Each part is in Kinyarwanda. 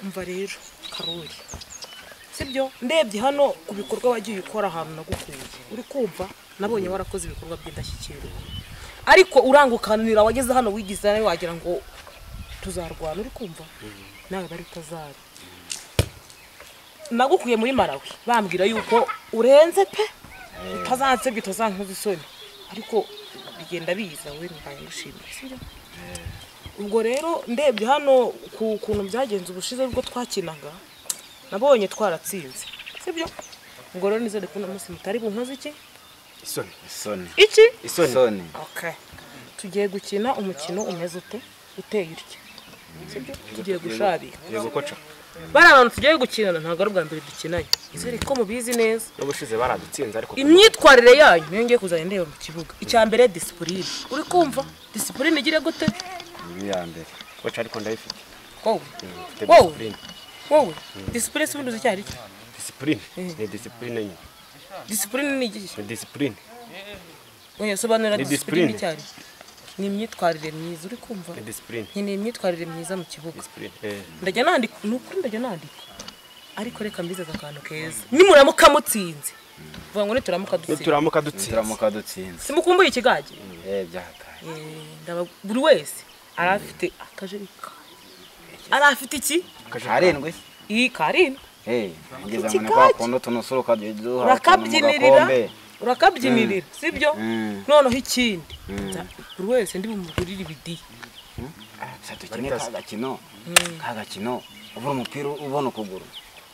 umva rero Karoli sibyo ndebye hano ku bikorwa wagiye ukora ahantu nagukuye uri kumva nabonye warakoze ibikorwa by'indashyikirwa ariko urangukanira wageze hano wigize nawe wagira ngo tuzarwana uri kumva nawe bari tazari nagukuye muri Malawi bambwira yuko urenze pe utazansebye utazankoza isoni ariko bigenda biza we mbaye ngushimira sibyo ubwo rero ndebye hano ku kuntu byagenze ubushize ubwo twakinaga nabonye twaratsinze sibyo ngo rero nizere ko umunsi mutari bunkoze iki isoni iki isoni okay tugiye gukina umukino umeze ute uteye iryo sibyo tugiye gushabika yego koca abantu tugiye gukinana ntago ari bwa mbere dukinanye izere ko mubizi neza n'ubushize baradutsinze ariko imyitwarire yanyu niyo ngiye kuzana ndeba mu kibuga icya mbere discipline uri kumva discipline igire gute ni ya mbere koca ariko ndayifite wowe discipline si bintu cyari discipline ni discipline nyine discipline ni iki ni discipline oya sobanura discipline cyari ni imyitwarire myiza uri kumva ni discipline ni imyitwarire myiza mu kibuga discipline ndajya nandika nuko ndajya nandika ariko reka mbizaza akantu keza nimuramuka mutsinze vuga ngo nituramuka dutsinze simukumbuye ikigage byataye buri wese arafite akajerika arafite iki karindwi karindwi ngeze ngo kwa kondo tunosoka duha urakabyinirira sibyo noneho ikindi buri wese ndi bumugurira ibidi satukine kagakino ubura umupira ubona ukuguru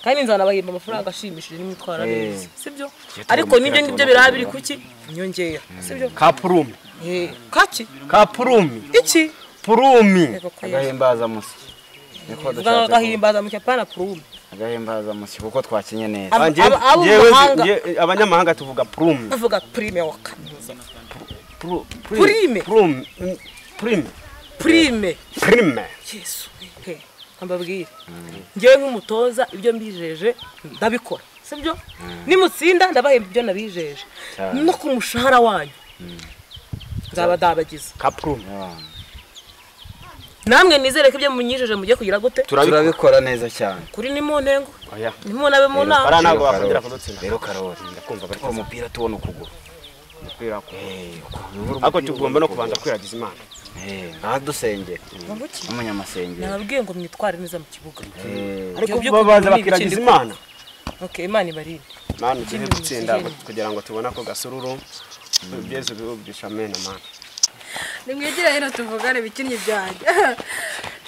kandi nzana bahimba amafaranga ashimishije n'imitwara neza sibyo ariko nibyo ngibyo birabiri kuki nyongera sibyo kapurumi kaki kapurumi iki purumi agahimbaza musi agahimbaza mu cyapana purumi agahimbaza musi kuko twakinye neza abanyamahanga tuvuga purumi bavuga prime wa kaminuza prime Yesu ambabwire ngiye nk'umutoza ibyo mbijeje ndabikora sibyo nimutsinda ndabahemba ibyo nabijeje no ku mushahara wanyu nzabadabagiza kapurumi namwe nizere ko ibyo munyijeje mugiye kugira gute turabikora neza cyane kuri ni mu ntengo ni mu nabe mu nama ara ntago bakongera kudutsinda rero Karoli ndakumva bari ko umupira tubona ukuguru umupira ko ako tugomba no kubanza kwiragiza Imana dusengera umunyamasengero nababwiye ngo mwitware neza mu kibuga ariko babaza bakiragiza Imana okay Imana ibarinde Imana igiye gutsinda kugira ngo tubona ko gasururu byezo bibubisha amena Mana nimwegera hino tuvugane bikinnyi byanjye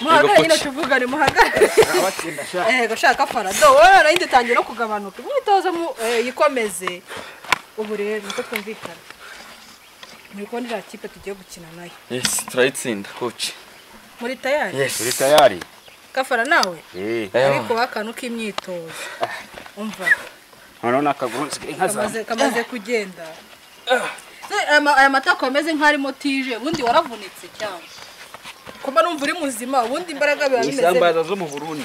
muhagare hino tuvugane muhagare gashaka farado wowe rindi tangira no kugabanuka mwitoza yikomeze ubu rero niko twumvikana niko ndira kipe tugiye gukina nayo yes turayitsinda coach muri tayari yes muri tayari kafara nawe ariko wakanu k'imyitozo umva none nakaguru nkaza kamaze kugenda aya matako ameze nk'arimo tije ubundi waravunitse cyane kuba numva uri muzima ubundi imbaraga biba bimeze isambaza zo mu Burundi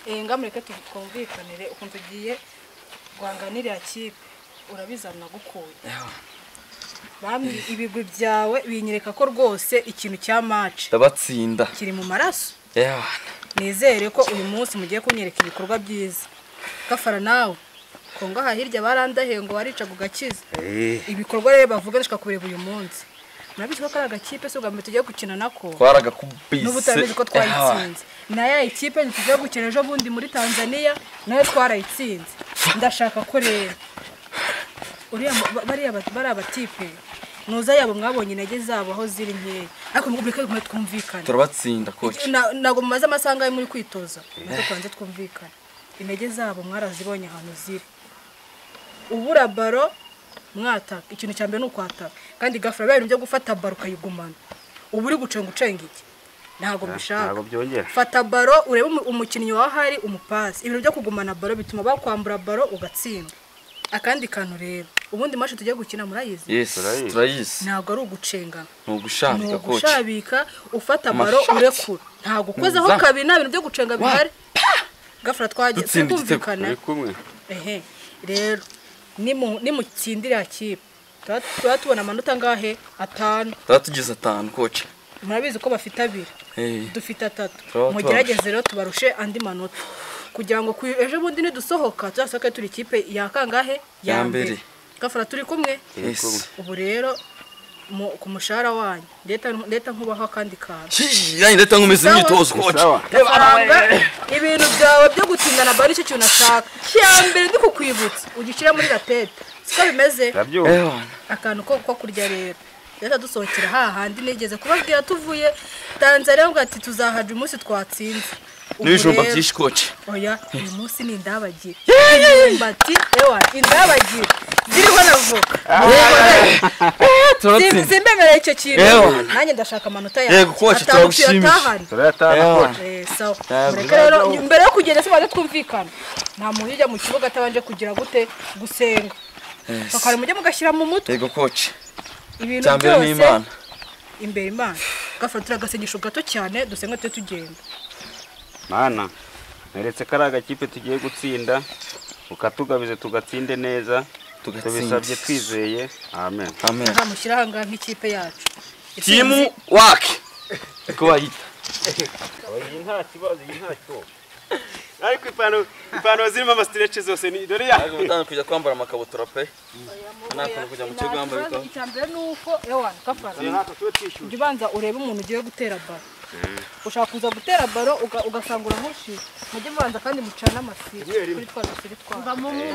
ngamureke twumvikanire ukuntu tugiye guhanganira kipe urabizana gukuye bamwe ibigwi byawe binyereka ko rwose ikintu cya match ndabatsinda kiri mu maraso nizere ko uyu munsi mugiye kunyereka ibikorwa byiza kafara nawe konga hahirya barandahe ngo warica gugakiza ibikorwa rero bavuga nshaka kureba uyu munsi murabitwa ko agakipe so gambe tugiye gukina nako twaragakubise n'ubutabizi ko twayitsinze nayo ikipe tugiye gukina ejo bundi muri Tanzania nayo twarayitsinze ndashaka ko rero uriya bari abatipe nuza yabo mwabonye intege zabo aho ziri nkeya ariko mubireke kumwe twumvikana turabatsinda coach nago mumaze amasanga muri kwitoza nako twanze twumvikana intege zabo mwarazibonye ahantu ziri ubura baro mwataka ikintu cyambere no kwataka kandi gafra bari byo gufata baro kayigumana ubu uri gucenga iki ntago mbishaka fata baro urebe umukinnyi wa hari umupasi ibintu byo kugumana baro bituma bakwambura baro ugatsinda akandi kantu rero ubundi match tugiye gukina murayizi yes turayizi ntago ari ugucenga ntugushabika coach ushabika ufata baro urekura ntago ukozeho kabiri na bintu byo gucenga bihari gafra twagiye kumvikana rero nimutsindira kipe tuba tubona amanota ngahe 5 tugize 5 coach murabizi ko bafite 2 dufite 3 Tuba mugerageze rero tubarushe andi manota kugira ngo ejo bundi nidusohoka tuzasohoke turi ikipe ya kangahe ya mbere gafara turi kumwe ubu rero ku mushahara wanyu leta nkubaho kandi kantu yani leta nkumeze imyitozo coach ibintu byawe byo gutindana bari cyo kintu nashaka cyambere ndi kukwibutsa ugishyira muri rapete siko bimeze akantu ko kurya rero leta dusohokera hahandi nigeze kubabwira tuvuye Tanzania ngo ati tuzahaje umunsi twatsinze n'ibijumba byinshi coach oya uyu munsi ni indabagira imbati ewa indabagira ziriho navuka simbemereye icyo kintu nanjye ndashaka amanota yawe yego coach turagushimira sawa rero mbere yo kugenda se baje twumvikana nta muntu ujya mu kibuga atabanje kugira gute gusenga bakare mujye mugashyira mu mutwe yego coach ibintu byose imbere Imana gafatira gasengesho gato cyane dusenga tugenda Mana neretse ko ari agakipe tugiye gutsinda ukatugabize tugatsinde neza tubisabye twizeye amen ntamushyira hanga nk'ikipe yacu timu wake ko wayita iyi nta kibazo ariko ipantaro zirimo amastretch zose ni dore ya utanga kujya kwambara amakabutura pe nakora kujya mu kigo yambaye bikaba icyambere nuko ewana kafara ubanza urebe umuntu ugiye gutera baro ushaka kuza gutera baro ugasangura nkushi mujye mubanza kandi mucana amasiri kuri twa dusiri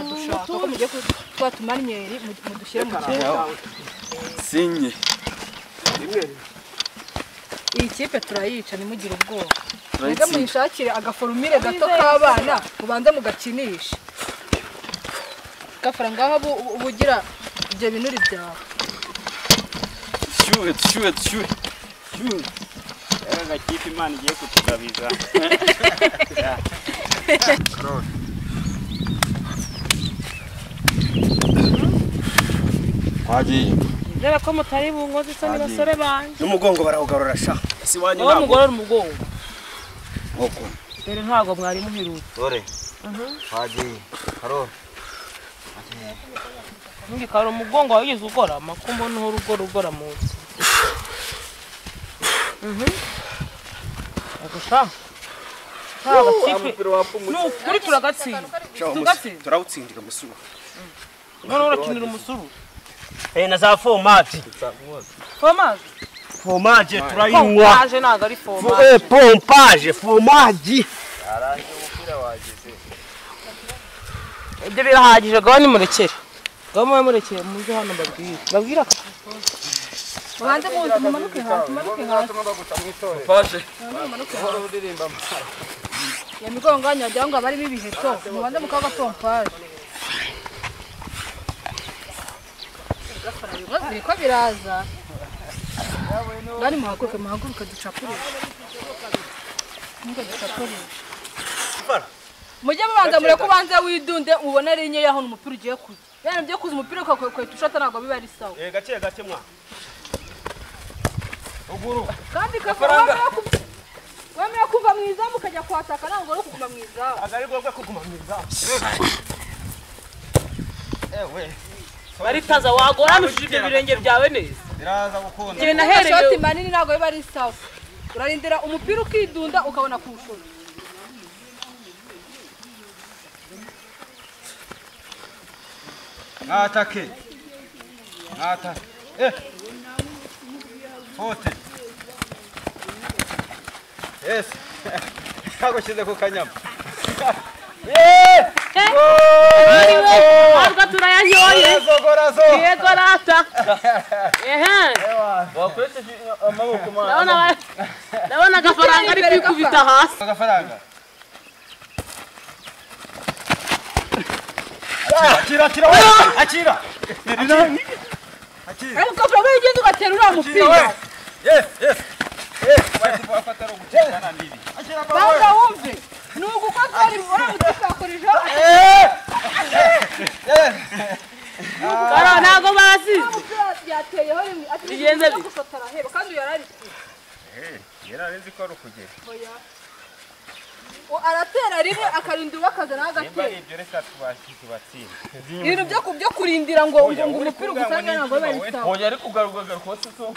dushaka ko mugiye twatumanyeri mudushyire mu kigo sinye iyi kipe turayica nimugire ubwoba mwebwe muyishakire agaforumire gato k'abana mubanze mugakinisha gafara ngaho ubugira ibyo binuri byawe shuwe agakipe Imana igiye kutugabiza wagiye reba ko mutari bungozi se n'abasore banje n'umugongo barawugarura sha si wanyu ntabwo mugorora umugongo oko rero ntabwo mwari muheruka dore wagiye karo ngi karo umugongo wagize ugora makumbo n'urugo rugora munsi agusha kuri turagatsinda turawutsindira musuru none urakinira umusuru na za formate fromage turayinywa fromage ntago ari fromage pompage fromage aranje umupira wageze ibyo birahagije gaho nimurekere gaho murekere muze hano babwira Ubanze muzi mumanuke hasi fashe ya migonganya wagira ngo abari bibiheto mubanze mukaga pompaje biriko biraza bari muhaguruke ducapurire mujye mubanza mureko ubanze widunde ubone ari inye yaho umupira ugiye kujya bene byo kuza umupira ukakwita ushata ntabwo biba ari sawa gake mwa uguru kandi kafaranga wemera kuva mu izamu ukajya kwataka ntabwo ari kuguma mu izamu agari bwo kuguma mu izamu baritaza wagoramishije ibyo birenge byawe neza biraza gukunda igihe nahereye shoti manini ntabwo biba ari sawa urarindira umupira ukidunda ukabona kuwushora atake fote yes kago shize ku kanyama Arga turayanyoye yego rata wakwete amaboko mana ndabona agafaranga ari kwikubita hasi agafaranga akira ariko kafara wigeze ugatera uriya mupira yes wafatara umutekano ndiri banga wumve nuko kwari uramutukakorije kara nago basi yateyeho rimwe bigenze bi gusotara heba kandi yarari yararenze ko ari ukugera aratera rimwe akarinda ubakazana agatera ibyo reka tubatsinda ibintu byo kurindira ngo umupira ugusange ntabwo bari sawa hoya ari kugaruka kose so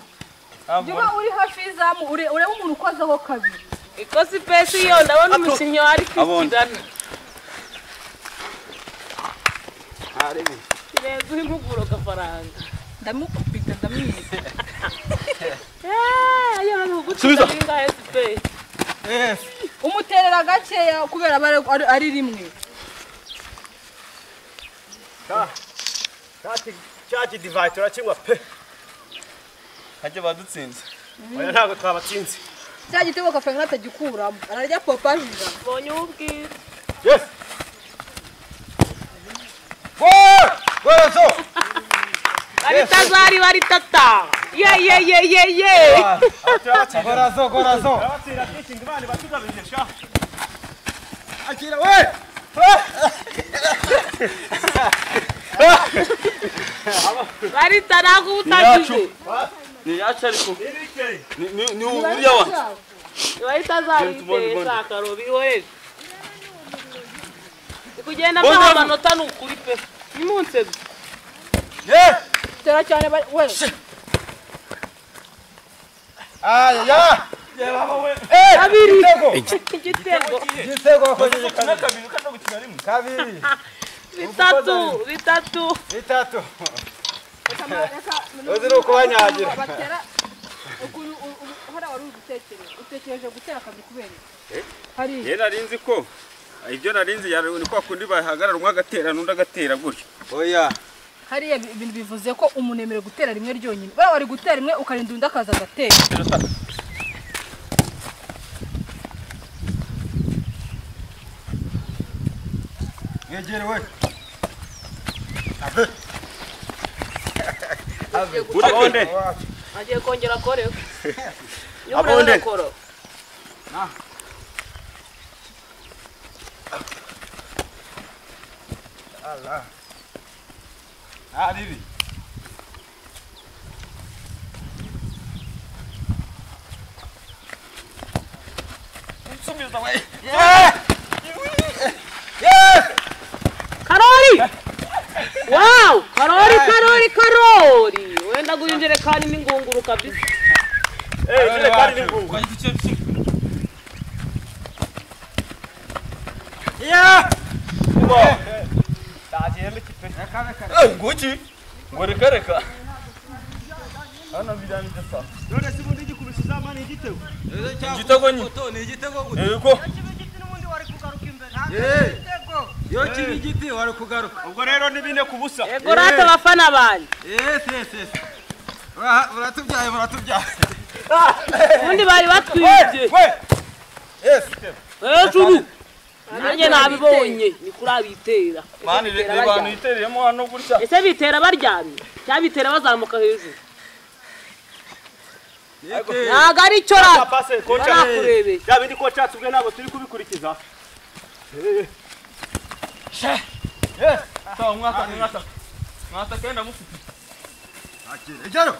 Juma uri hafi izamu ureba umuntu ukozeho kabiri. Ikosi pesi yo ndabona umukinnyi ari kwikigana. Arebe. Kireza uri muguro gafaranga. Ndamukupita ndamwiza. Ayo hano gutsubiza inga SP. Yes. Umuterera gakeya kubera ari rimwe. Chati divide turachingwa pe. Hajye badutsinze. Oya ntago twabatsinze. Cya gitego kafenga atagikuramo. Ararya popajira. Bonye ubwira. Yes. Gorazo. Baritazari baritata. Ye. Gorazo. Abatira teaching bane batugabije sha. Akira we. Barita nago utagize. Ni yacu ariko. Ni uriya wa. Baritazari teza karobi we. Kugenda mbaha amanota n'ukuri pe. Nimunse. Yes. Tera cyane we. Ya. Kabiri. Igitego wakoze kabiri kandi gukina rimwe. kabiri. Bitatu. Ozero kubanyagira. Batera uhora wari utekereje gutera kabiri kubera. Hari. Ye narinzi ko ibyo narinzi ni kwa kundi bahagarara umwe agatera n'undi agatera gutyo. Oya. Hariya ibintu bivuze ko umunemere gutera rimwe ryonyine. Bara wari gutera rimwe ukarinda undi akaza agatera. Ngegere we. Abonde. Agiye kongera kore. Abonde. Na. Allah. Bibi. Subiza we. Karori! Wow! Karori! Wenda guhinjire kandi n'ingunguru kabisa. Jile kari n'ingunguru. Ya! Ngo. Tagiye mitipe. Nguki. Ngo reka. Hano bidani desa. None sibundi gikubisiza amani igitego. Igitego ni. Yego. Yo kibi giti wari kugaruka. Ubwo rero ni bine kubusa. Ego rata abafana banje. Yes. Uratubyaye. Ubundi bari batwibye. Yes. Hejuru. Nanjye nabibonye ni kuri abitera. Mani abantu itereyemo hano gutya. Ese bitera baryamye. Cyabitera bazamuka hejuru. Ntago ari cyo rata. Pase kocha. Barakurebeye. Ya bindi kocha tubwe nabo turi kubikurikiza. Yes. Sawa mwata kenda mufite. Akire. Ejaro.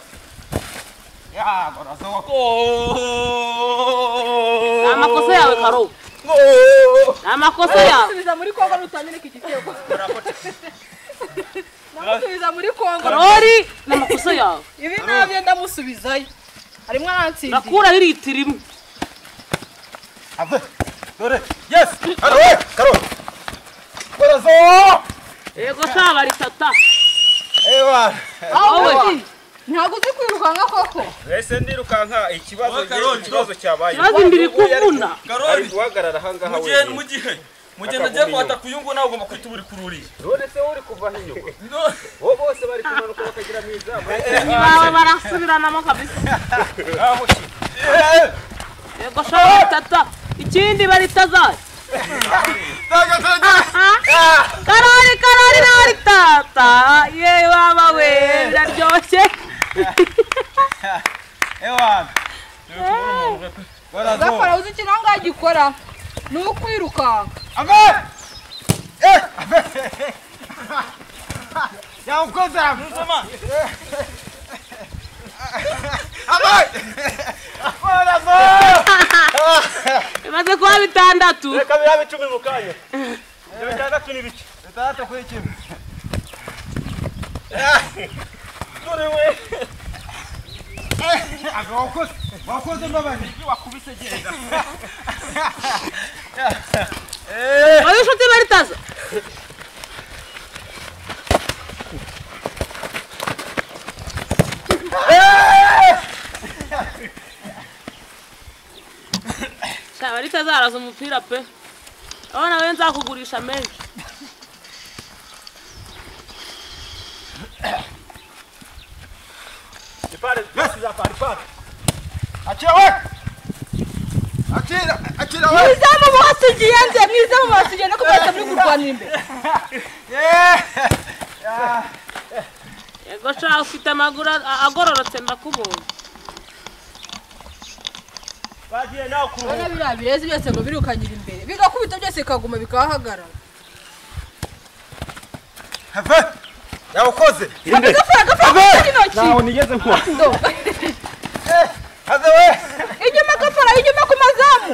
Ya gorazo. Amakosa yawe Karo. Amakosa yawe. Subiza muri Kongo nutanyene kigitego. Namusubiza muri Kongo. Karori n'amakosa yawe. Ibi nabyo ndamusubizayo. Arimo aransindira. Nakura hiritirimo. Ave. Dore. Yes. Karo. Gorazo. Ego saba ritata. Ewa. Awe. Ntago uzi kwirukanka koko. Ese ndirukanka ikibazo cyabaye. Nazi ndiri kuvuna. Karori guhagarara hanga hawe. Mugihe nagiye kwata kuyungu nawe ugomba kwita uri kururiye. None se uri kuva hinyuma. Bo bose bari kumanuka bakagira mwiza. Baba barasubiranamo kabisa. Ego saba ritata. Ikindi baritazaye. Karori na ritata. Ye baba we ndaryoshye. Ewa. Gafara uzi ikintu ngaho gikora. Ni ukwirukanka. Ave. Ya ukoza. Nzama. Ave. Gorazo. Imaze kuba bitandatu. Reka birabe 10 mu kanya. Bitandatu ni biki? Bitandatu kuri kimwe. Dore we. wakoze mbabazi wakubise genda Ayo inshuti baritaza. Baritaza araza umupira pe. Abana we nzakugurisha menshi. Pare, pare. Atira we! Atira we! Mwizamu wasigiye no kubata muri kurwanira imbere. Yego cha ufite amaguru agororotse ndakubonye. Bagiye nawe ku Bana birabireze byose ngo birukanyira imbere. Bigakubita byose kaguma bikahagarara. Have! Yakoze. Gafara. naho nigeze nko Have we! Inyuma ku mazamu.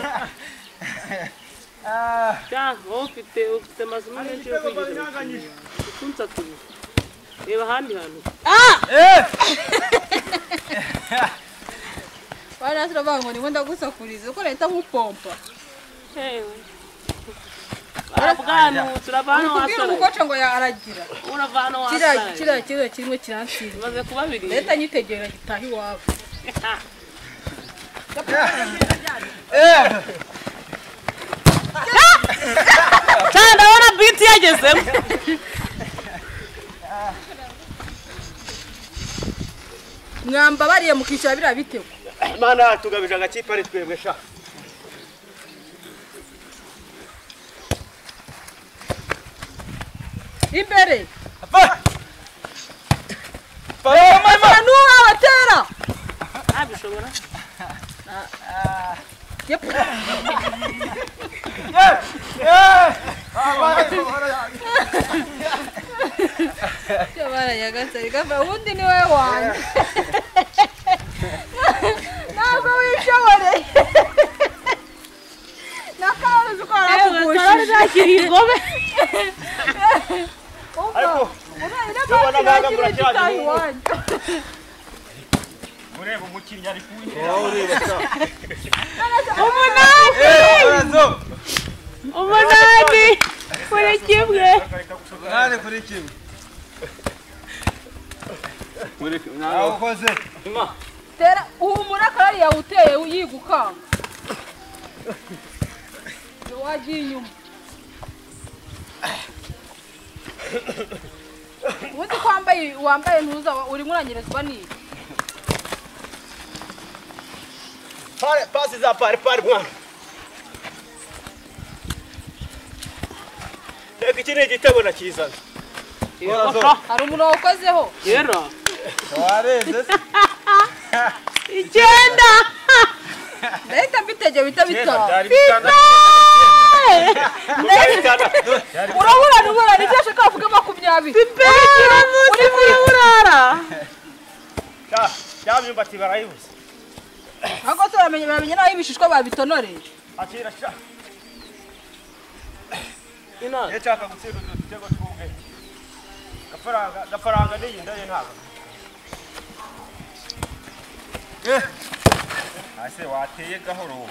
Ja, ufite mazumu menshi yo kwigira. Kunza tubi. Reba handi hano. Bana sirabango ni wenda gusakuriza ko leta nk'upompa. Hewe. Barabwanu turabana Kubwira wasara. umukoca ngo aragira. Uravana wasara. Kira kimwe kiransize. Maze kubabiri. Leta nyitegera gitahi iwabo. Cyanda wana beat yagezemo. Mwamba bariye mukisha bira bitewe. Mana tugabije agakipe ari twebwe sha. Imbere. Mama! Nuwa batera. Abishobora. Yep. Cyabara yagasari gafa undi ni wewe wanjye. Ntabwo wishobore. Nakaruzi ko arakugushije. Ariko Urabona bagambura cyane. ureba umukinnyi ari kuwinjira Umunani. Kuri kimwe. nane kuri kimwe. Yakoze. Tera uhumura karari yawuteye uyigukanga. Wagiye inyuma. Ubundi wambaye ntuza uri muranyerezwa ni Pare, pasi za pare mwana. Reka iki ni igitego nakizana. hari umuntu wakozeho. Yera. Wareze. Icyenda. Ndahita mbitege bita bitaba. Urabura ni cyashe kavuga 20. Uri kurara. Ya myumbati barayibuze. Ntabwo turamenye naho ibishishwa babitonoreye. Akira sha. Ina. Yechaka gutsinda udutego tw'ubwe. Gafaranga niyi ndaye ntabwo. ase wateye gahoro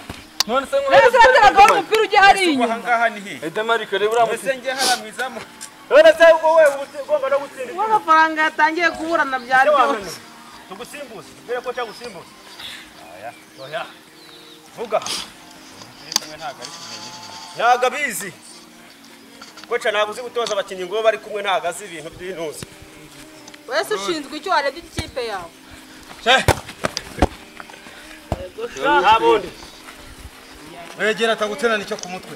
None se Nese ateraga umupira ujye hari inyuma. ahangaha ni he Edemarike rebura ese nge haramizamo None se ubwo wewe ugomba no gutsinda. W'amafaranga yatangiye kuburana byaryo. Tugusimbuze. Mbere ko cyagusimbuza. Aya, oya. Vuga. Ntago abizi. Koca ntabwo uzi gutoza abakinnyi ngo bari kumwe ntago azi ibintu by'intuzi. Wese ushinzwe icyo warebye ikipe yawe. Nta bundi. Wegera atagutena nicyo ku mutwe.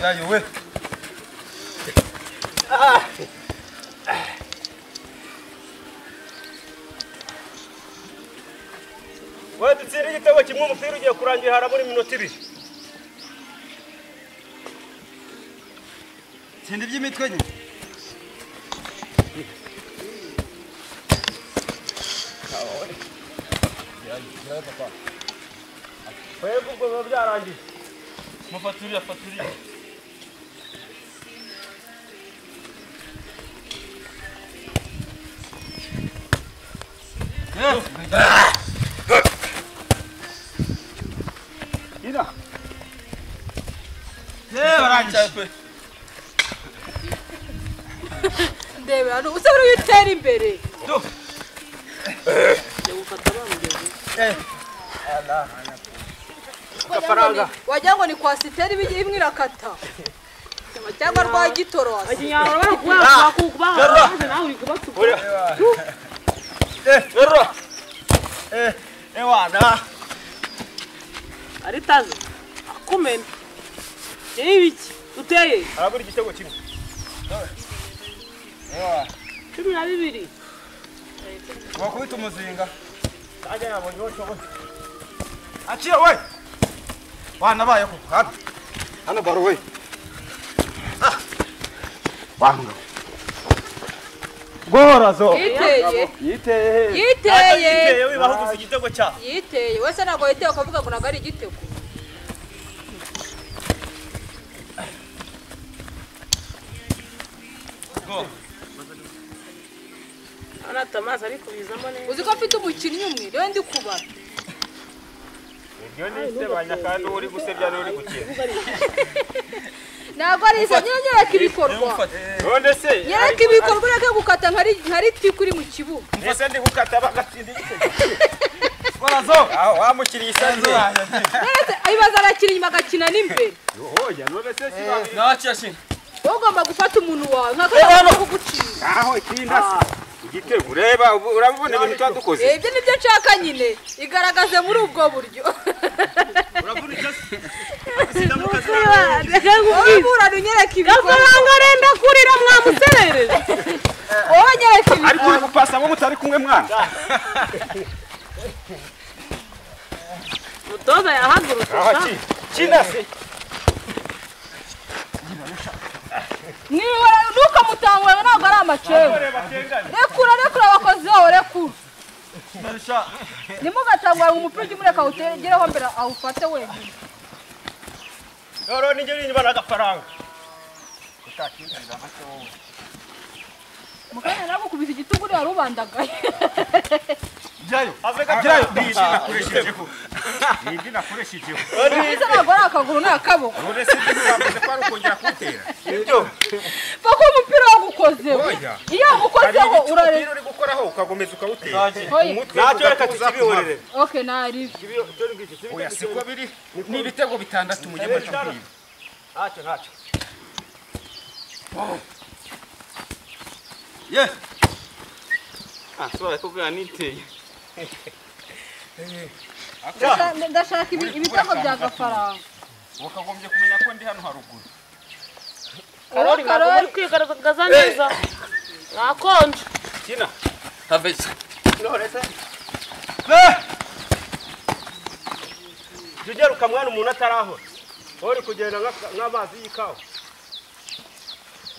Yayo we. Wewe dutsira igitego kimwe umupira ugiye kurangira hara muri minota 2. Sindi by'imitwe nyine. Wewe ubwo byarangiye. Mufaturiya. Ina. Barangije. ndebe hano usa buri witera imbere wagira ngo ni kwa siteri imwe irakata cyangwa rwa gitoro Ewana. aritaze akumena ibiki uteye Arabura igitego kimwe. 12 Wakubita umuzinga. Ajya yabonye wowe. Aciye we. Wana baye ko. Hano baro we. Wanga. Gorazo. Yiteye wibahuduza igitego cya. Yiteye wese nago yiteye ukavuga ngo nagari igitego. Go. ana Thomas ari kubizamo neza Uzi ko afite umukinnyi umwe rero ndi kubara. Ibyo ni sebanya kandi uri gusebya n'uri gukira. Nago ari isa nyereka ibikorwa. None se Nyereka ibikorwa reke gukata nkari tikuri mu kibuga. ese ndi gukata bagatsinda igitego. Gorazo. Wamukiriye isanzu. Nese ayibaza arakina magakina n'imbere. Oya none se kibaye. Nacyashin. Ugomba gufata umuntu wawe nk'akana kugucira. Aho ikindasi. Igitego ureba urabona ibintu twadukoze. Ibyo nibyo nshaka nyine igaragaze muri ubwo buryo. Urabona cyose. Abisida mu kazi. Urabura runyereka ibikorwa. gafaranga renda kurira mwamuserereze Wowe nyereka ibikorwa. Ariko uri gupasa abo mutari kumwe mwana. mutoza yahagurutse Aho kindasi. Niwe nuka mutangwa ntabwo ari amacewe. Rekura abakozi bawe rekura. Nimugatangwa umupira ujye utegereho mbere awufate wenyine. Roro ninjye ninyuma n'agafaranga. Utakinjira make wowe. Mukanya nabo kubisa igitugu ari rubandagaye. Jayo. Jayo. Nakoreshejeho. Nindi nakoreshejeho. Ese ntabwo ari akaguru n'akaboko. None se ndumva ko ari ukongera kutera. Ibyo. Pako umupira wagukozeho. Iyo wagukozeho urareba. Uri gukoraho ukagomeza ukawutera. Umutwe Nacyo reka tukibihorere. Okay nari. Oya siko biri ni ibitego bitandatu mu gihe cy'umupira. Ntacyo. Yes. Sura ko ganiteye. Ndashaka ibitego bya gafaranga. Wakagombye kumenya ko ndi hano haruguru. karori muri kwigaragaza neza nakonje Kina. Tabese. Norese. Jugeruka mwana umuntu ataraho. Uri kugenda nk'amazi y'ikawa.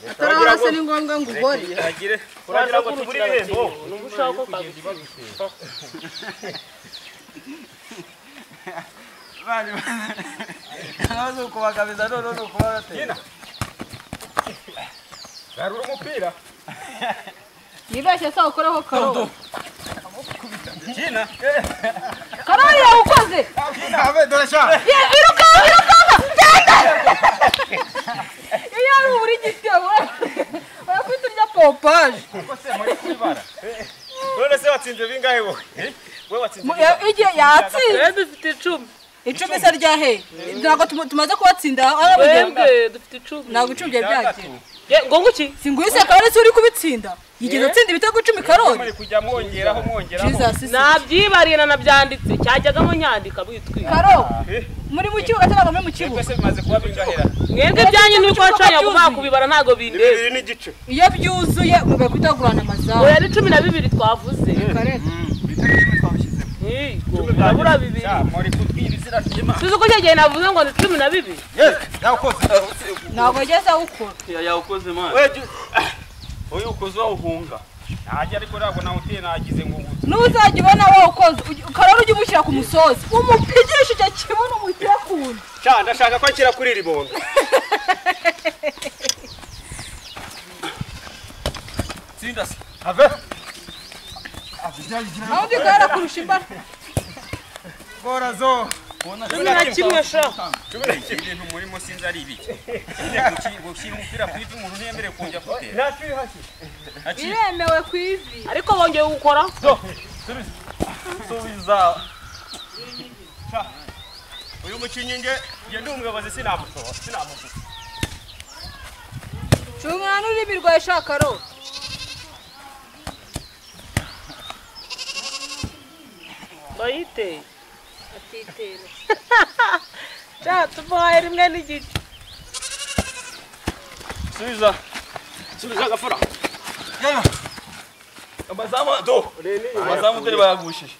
Atarahora se ni ngombwa ngo ugore. Agire. Uragira ngo tuburi ibihembo. n'ubushaka ko kagufi Bari. Nazo kubagabiza no kubarate. Kina. Garura umupira. Yibeshye se ukoreho karori. Kina. Karori yawukoze. Abe dorasha. Iruka. Iyo ari uri gitego. Wakwita urya pompaje. Ko se muri kwibara. None se watsinze bingahe wowe? Wowe watsinze. Igihe yatsinze. dufite 10 Icumi se rya he. Ntabwo tumaze kubatsinda. twebwe dufite 10 Ntabwo icumi byagiye. ngo nguki Singuise karori se uri kubitsinda. Yigeze atsinda ibitego 10 karori. Muri kujya mwongeraho. Jesus. nabyibariye nabyanditse cyajyagamo nyandika bitwi Karo. Muri mu kibuga cyangwa muri mu kibuga. Ese bimaze kuba bingahera. mwebwe byanyu nuko wacanya kuba kubibara ntago bindebe Bibiri n'igice. Iyo byuzuye mugakwitagurana amazamu. oya ari 12 twavuze Kareka. urabura bibiri Muri kutwibizira ry'Imana. tuzi ko cyagiye navuze ngo ni 12 Yes, yakoze. Ntabwo ageze ukora. Yawukoze man. Wewe uyu ukoze uhunga. Najya ariko ntabwo nawe uteye nagize ngo ngutu. Nuzajya ubona wowe ukoze Karori ujye umushyira ku musozi umupigisha icyo kibuno umutekunda. Cya ndashaka ko nshyira kuri iri bondo. Tsinda se. Ave. Nawe ndigara kurusha imbaraga. Gorazo. Nta kimwe sha. Ibintu murimo sinzi ari ibiki. Gushyira umupira ku ivi umuntu ntiyemerewe kujya gutera. Naturi hasi. Biremewe ku ivi. Ariko bongeye gukora. Subiza. Uyu mukinnyi nge ndi umuyobozi sinamusohora. Cungana ururimi rwawe sha Karori. Bayite. Atitera. Cha tuvaye rimwe n'igice. Subiza gafura. Amazamu do. Amazamu dore bayagushije.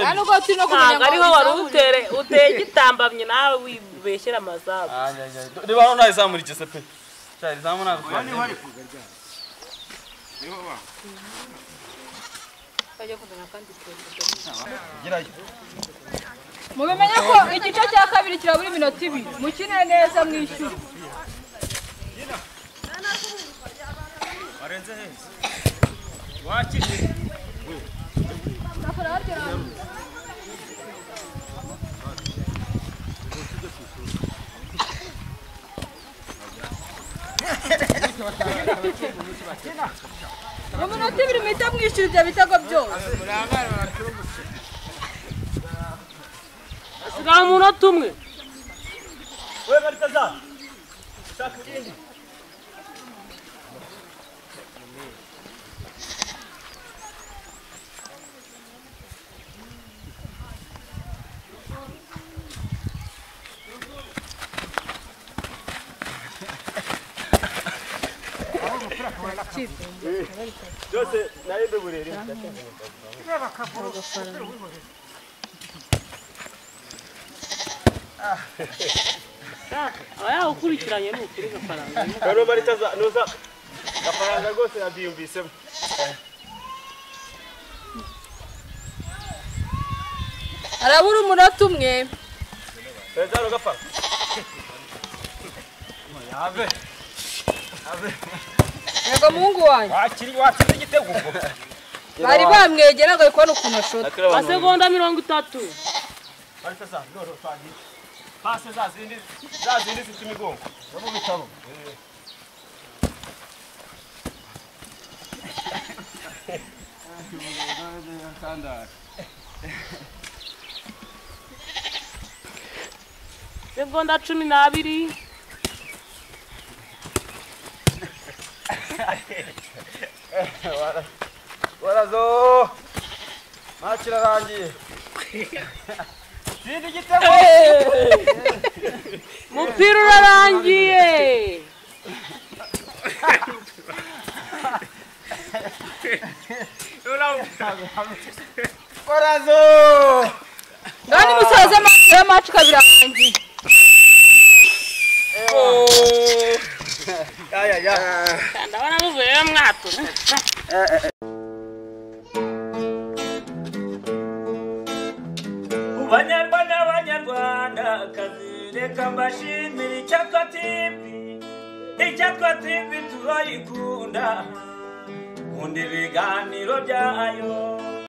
Hano ko tino kumenya ngo ariho wari uteye gitambamye nawe wibeshyera amazamu. Reba hano nayo zamurike se pe. Cyari zamu nako. Kajya kudana kandi Girayo. Mubimenye ko igice cya kabiri kirabura iminota 2. Mukine neza mwishyura. Warenze heza. Wakije. Umunota 2 mita mwishyura ibyo bitego byose. Asigaye umunota umwe. We baritaza. Shaka ikindi. Jose naende burere. Aya ukurikiranye n'ukuri gafaranga. Karo baritaza noza. Gafaranga rwose yabiyumvisemo. Arabura umunota umwe. Pezaro gafara. Ave. Yego muhungu wanjye. Watsinze igitego ubwo. Bari bamwegera ngo ariko ukuntu ashota. Masegonda 30. Baritaza noro twagiye. Pase zazindi zifite imigongo. Nabo bitabo. Segonda 12. Warazo. Machira rangi. Sindi gitego. Mupira urarangiye. Warazo. Ngani musaza match kabirangiye. Ya. Ndabona muvuye mwato. Banyarwanda kazireka mbashimira Icyatwa TV turayikunda kundi ibiganiro byayo